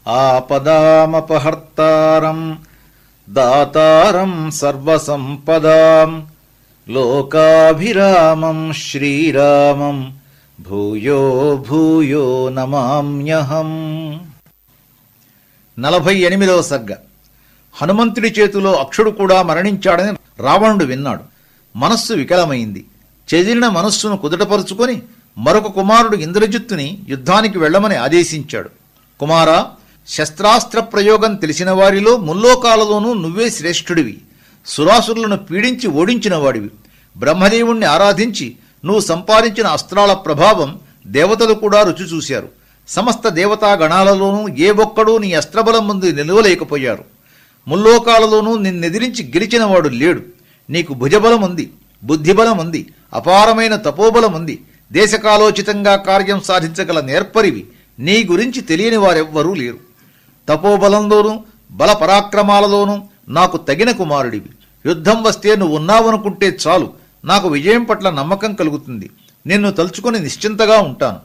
ఆపదామపహర్తారం దాతారం సర్వసంపదాం లోకాభిరామం శ్రీరామం భూయో భూయో నమామ్యహం. 48వ సర్గ. హనుమంతుడి చేతిలో అక్షుడు కూడా మరణించాడని రావణుడు విన్నాడు. మనస్సు వికలమైంది. చెదిరిన మనస్సును కుదుటపరుచుకొని మరొక కుమారుడు ఇంద్రజిత్తుని యుద్ధానికి వెళ్లమని ఆదేశించాడు. కుమారా, శస్త్రాస్త్ర ప్రయోగం తెలిసిన వారిలో ముల్లోకాలలోనూ నువ్వే శ్రేష్ఠుడివి. సురాసురులను పీడించి ఓడించిన వాడివి. బ్రహ్మదేవుణ్ణి ఆరాధించి నువ్వు సంపాదించిన అస్త్రాల ప్రభావం దేవతలు కూడా రుచి చూశారు. సమస్త దేవతా గణాలలోనూ ఏ ఒక్కడూ నీ అస్త్రబలం ముందు నిలవలేకపోయారు. ముల్లోకాలలోనూ నిన్నెదిరించి గెలిచినవాడు లేడు. నీకు భుజబలం ఉంది, బుద్ధిబలం ఉంది, అపారమైన తపోబలం ఉంది. దేశకాలోచితంగా కార్యం సాధించగల నేర్పరివి. నీ గురించి తెలియని వారెవ్వరూ లేరు. తపోబలంలోనూ బల పరాక్రమాలలోనూ నాకు తగిన కుమారుడివి. యుద్ధం వస్తే నువ్వు ఉన్నావనుకుంటే చాలు, నాకు విజయం పట్ల నమ్మకం కలుగుతుంది. నిన్ను తలుచుకుని నిశ్చింతగా ఉంటాను.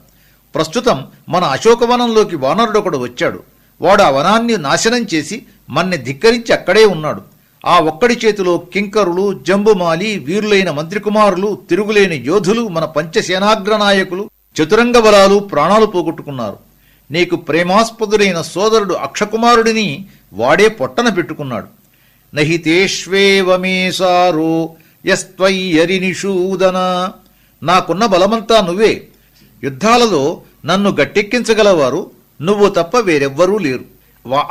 ప్రస్తుతం మన అశోకవనంలోకి వానరుడొకడు వచ్చాడు. వాడు ఆ వనాన్ని నాశనం చేసి మన్ని ధిక్కరించి అక్కడే ఉన్నాడు. ఆ ఒక్కడి చేతిలో కింకరులు, జంబుమాలి, వీరులైన మంత్రికుమారులు, తిరుగులేని యోధులు, మన పంచసేనాగ్రనాయకులు, చతురంగ బలాలు ప్రాణాలు పోగొట్టుకున్నారు. నీకు ప్రేమాస్పదుడైన సోదరుడు అక్షకుమారుడిని వాడే పొట్టన పెట్టుకున్నాడు. నహితేష్వేవమేసారో యస్త్వయ్యరినిషూదన. నాకున్న బలమంతా నువ్వే. యుద్ధాలలో నన్ను గట్టెక్కించగలవారు నువ్వు తప్ప వేరెవ్వరూ లేరు.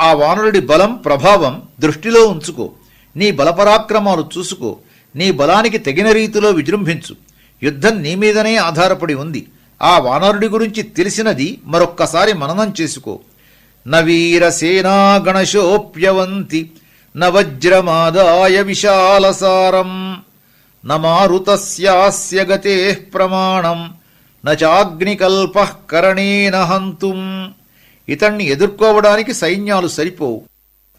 ఆ వానరుడి బలం, ప్రభావం దృష్టిలో ఉంచుకో. నీ బలపరాక్రమాలు చూసుకో. నీ బలానికి తగిన రీతిలో విజృంభించు. యుద్ధం నీ మీదనే ఆధారపడి ఉంది. ఆ వానరుడి గురించి తెలిసినది మరొక్కసారి మననం చేసుకో. నవీరసేనా గణశోప్యవంతి నవజ్రమాదాయ విశాలసారం నమారుతస్యాస్య గతేః ప్రమాణం నచాగ్నికల్పః కరణేన హంతుం. ఇతణ్ణి ఎదుర్కోవడానికి సైన్యాలు సరిపోవు.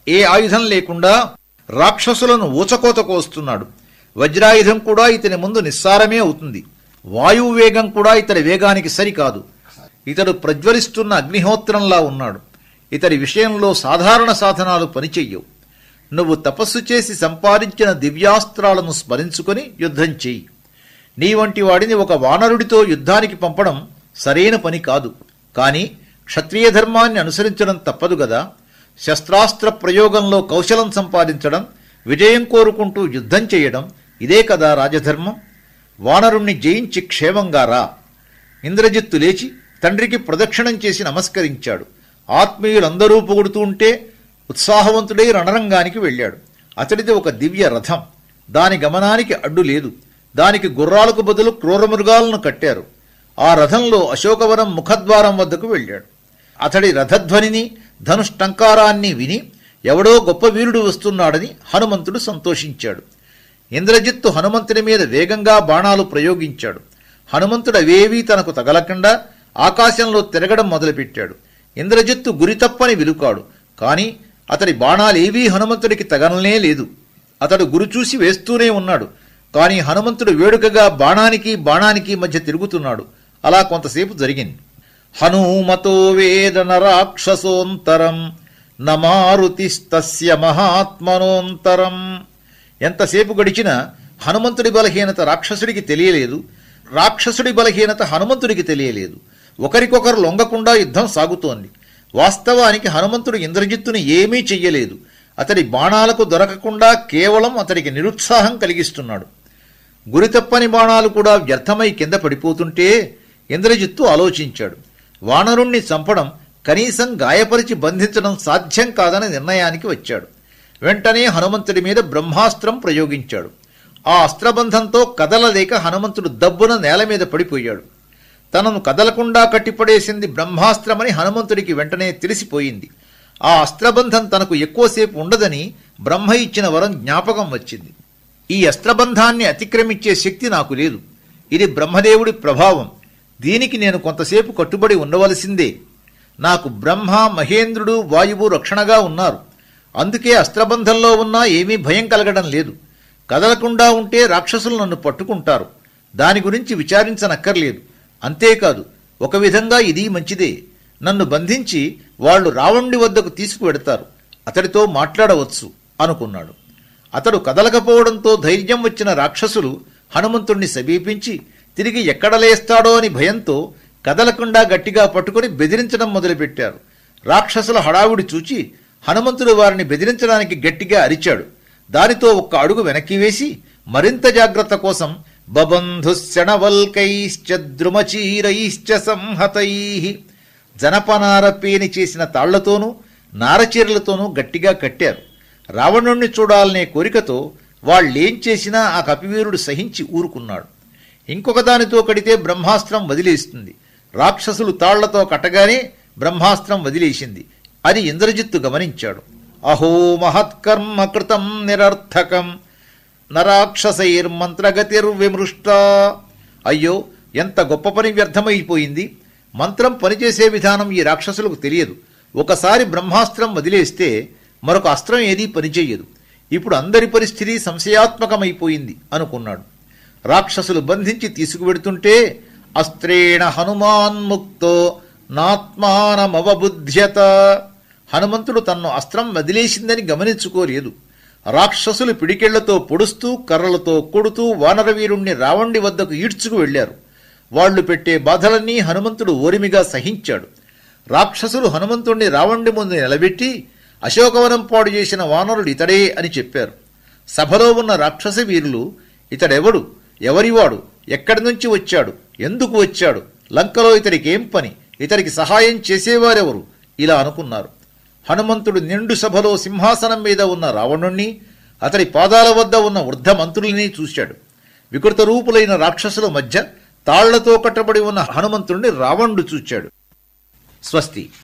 ఏ ఆయుధం లేకుండా రాక్షసులను ఊచకోత కోస్తున్నాడు. వజ్రాయుధం కూడా ఇతని ముందు నిస్సారమే అవుతుంది. వాయువు వేగం కూడా ఇతడి వేగానికి సరికాదు. ఇతడు ప్రజ్వలిస్తున్న అగ్నిహోత్రంలా ఉన్నాడు. ఇతడి విషయంలో సాధారణ సాధనాలు పనిచెయ్యవు. నువ్వు తపస్సు చేసి సంపాదించిన దివ్యాస్త్రాలను స్మరించుకొని యుద్ధం చెయ్యి. నీ వంటి వాడిని ఒక వానరుడితో యుద్ధానికి పంపడం సరైన పని కాదు. కాని క్షత్రియ ధర్మాన్ని అనుసరించడం తప్పదు గదా. శస్త్రాస్త్ర ప్రయోగంలో కౌశలం సంపాదించడం, విజయం కోరుకుంటూ యుద్ధం చేయడం, ఇదే కదా రాజధర్మం. వానరుణ్ణి జయించి క్షేమంగా రా. ఇంద్రజిత్తు లేచి తండ్రికి ప్రదక్షిణం చేసి నమస్కరించాడు. ఆత్మీయులందరూ పొగుడుతూ ఉంటే ఉత్సాహవంతుడై రణరంగానికి వెళ్ళాడు. అతడిది ఒక దివ్య రథం. దాని గమనానికి అడ్డు లేదు. దానికి గుర్రాలకు బదులు క్రూరమృగాలను కట్టారు. ఆ రథంలో అశోకవనం ముఖద్వారం వద్దకు వెళ్ళాడు. అతడి రథధ్వనిని, ధనుష్టంకారాన్ని విని ఎవడో గొప్ప వీరుడు వస్తున్నాడని హనుమంతుడు సంతోషించాడు. ఇంద్రజిత్తు హనుమంతుని మీద వేగంగా బాణాలు ప్రయోగించాడు. హనుమంతుడు అవేవీ తనకు తగలకుండా ఆకాశంలో తిరగడం మొదలుపెట్టాడు. ఇంద్రజిత్తు గురితప్పని విలుకాడు. కాని అతడి బాణాలేవీ హనుమంతుడికి తగలనే లేదు. అతడు గురి చూసి వేస్తూనే ఉన్నాడు. కాని హనుమంతుడు వేడుకగా బాణానికి మధ్య తిరుగుతున్నాడు. అలా కొంతసేపు జరిగింది. హనుమతో వేదన రాక్షసోంతరం నమారుతిస్తస్య మహాత్మనోంతరం. ఎంతసేపు గడిచినా హనుమంతుడి బలహీనత రాక్షసుడికి తెలియలేదు. రాక్షసుడి బలహీనత హనుమంతుడికి తెలియలేదు. ఒకరికొకరు లొంగకుండా యుద్ధం సాగుతోంది. వాస్తవానికి హనుమంతుడు ఇంద్రజిత్తుని ఏమీ చెయ్యలేదు. అతడి బాణాలకు దొరకకుండా కేవలం అతడికి నిరుత్సాహం కలిగిస్తున్నాడు. గురితప్పని బాణాలు కూడా వ్యర్థమై కింద పడిపోతుంటే ఇంద్రజిత్తు ఆలోచించాడు. వానరుణ్ణి చంపడం, కనీసం గాయపరిచి బంధించడం సాధ్యం కాదని నిర్ణయానికి వచ్చాడు. వెంటనే హనుమంతుడి మీద బ్రహ్మాస్త్రం ప్రయోగించాడు. ఆ అస్త్రబంధంతో కదలలేక హనుమంతుడు దబ్బున నేల మీద పడిపోయాడు. తనను కదలకుండా కట్టిపడేసింది బ్రహ్మాస్త్రమని హనుమంతుడికి వెంటనే తెలిసిపోయింది. ఆ అస్త్రబంధం తనకు ఎక్కువసేపు ఉండదని బ్రహ్మ ఇచ్చిన వరం జ్ఞాపకం వచ్చింది. ఈ అస్త్రబంధాన్ని అతిక్రమించే శక్తి నాకు లేదు. ఇది బ్రహ్మదేవుడి ప్రభావం. దీనికి నేను కొంతసేపు కట్టుబడి ఉండవలసిందే. నాకు బ్రహ్మ, మహేంద్రుడు, వాయువు రక్షణగా ఉన్నారు. అందుకే అస్త్రబంధంలో ఉన్నా ఏమీ భయం కలగడం లేదు. కదలకుండా ఉంటే రాక్షసులు నన్ను పట్టుకుంటారు. దాని గురించి విచారించనక్కర్లేదు. అంతేకాదు, ఒక విధంగా ఇది మంచిదే. నన్ను బంధించి వాళ్లు రావణుడి వద్దకు తీసుకువెడతారు, అతడితో మాట్లాడవచ్చు అనుకున్నాడు. అతడు కదలకపోవడంతో ధైర్యం వచ్చిన రాక్షసులు హనుమంతుణ్ణి సమీపించి తిరిగి ఎక్కడ లేస్తాడో అని భయంతో కదలకుండా గట్టిగా పట్టుకుని బెదిరించడం మొదలుపెట్టారు. రాక్షసుల హడావుడి చూచి హనుమంతుడు వారిని బెదిరించడానికి గట్టిగా అరిచాడు. దానితో ఒక్క అడుగు వెనక్కి వేసి మరింత జాగ్రత్త కోసం బబంధుశ్చణవల్కైశ్చ ద్రుమచీరైశ్చ సంహతైః జనపనార పేని చేసిన తాళ్లతోనూ నారచీరలతోనూ గట్టిగా కట్టారు. రావణుణ్ణి చూడాలనే కోరికతో వాళ్ళేం చేసినా ఆ కపివీరుడు సహించి ఊరుకున్నాడు. ఇంకొక దానితో కడితే బ్రహ్మాస్త్రం వదిలేస్తుంది. రాక్షసులు తాళ్లతో కట్టగానే బ్రహ్మాస్త్రం వదిలేసింది. అది ఇంద్రజిత్తు గమనించాడు. అహో మహత్కర్మ కృతం నిరర్థకం నరాక్షసైర్మంత్రగతిర్విమృష్ట. అయ్యో, ఎంత గొప్ప పని వ్యర్థమైపోయింది. మంత్రం పనిచేసే విధానం ఈ రాక్షసులకు తెలియదు. ఒకసారి బ్రహ్మాస్త్రం వదిలేస్తే మరొక అస్త్రం ఏదీ పనిచేయదు. ఇప్పుడు అందరి పరిస్థితి సంశయాత్మకమైపోయింది అనుకున్నాడు. రాక్షసులు బంధించి తీసుకువెడుతుంటే అస్త్రేణ హనుమాన్ముక్తో నాత్మానమవబుధ్యత. హనుమంతుడు తన్ను అస్త్రం వదిలేసిందని గమనించుకోలేదు. రాక్షసులు పిడికెళ్లతో పొడుస్తూ కర్రలతో కొడుతూ వానరవీరుణ్ణి రావణుడి వద్దకు ఈడ్చుకు వెళ్లారు. వాళ్లు పెట్టే బాధలన్నీ హనుమంతుడు ఓరిమిగా సహించాడు. రాక్షసులు హనుమంతుణ్ణి రావణుడి ముందు నిలబెట్టి అశోకవనం పాడు చేసిన వానరుడు ఇతడే అని చెప్పారు. సభలో ఉన్న రాక్షస వీరులు ఇతడెవడు, ఎవరివాడు, ఎక్కడి నుంచి వచ్చాడు, ఎందుకు వచ్చాడు, లంకలో ఇతడికేం పని, ఇతడికి సహాయం చేసేవారెవరు ఇలా అనుకున్నారు. హనుమంతుడు నిండు సభలో సింహాసనం మీద ఉన్న రావణుణ్ణి, అతడి పాదాల వద్ద ఉన్న వృద్ధ మంత్రుల్ని చూశాడు. వికృత రూపులైన రాక్షసుల మధ్య తాళ్లతో కట్టబడి ఉన్న హనుమంతుణ్ణి రావణుడు చూచాడు. స్వస్తి.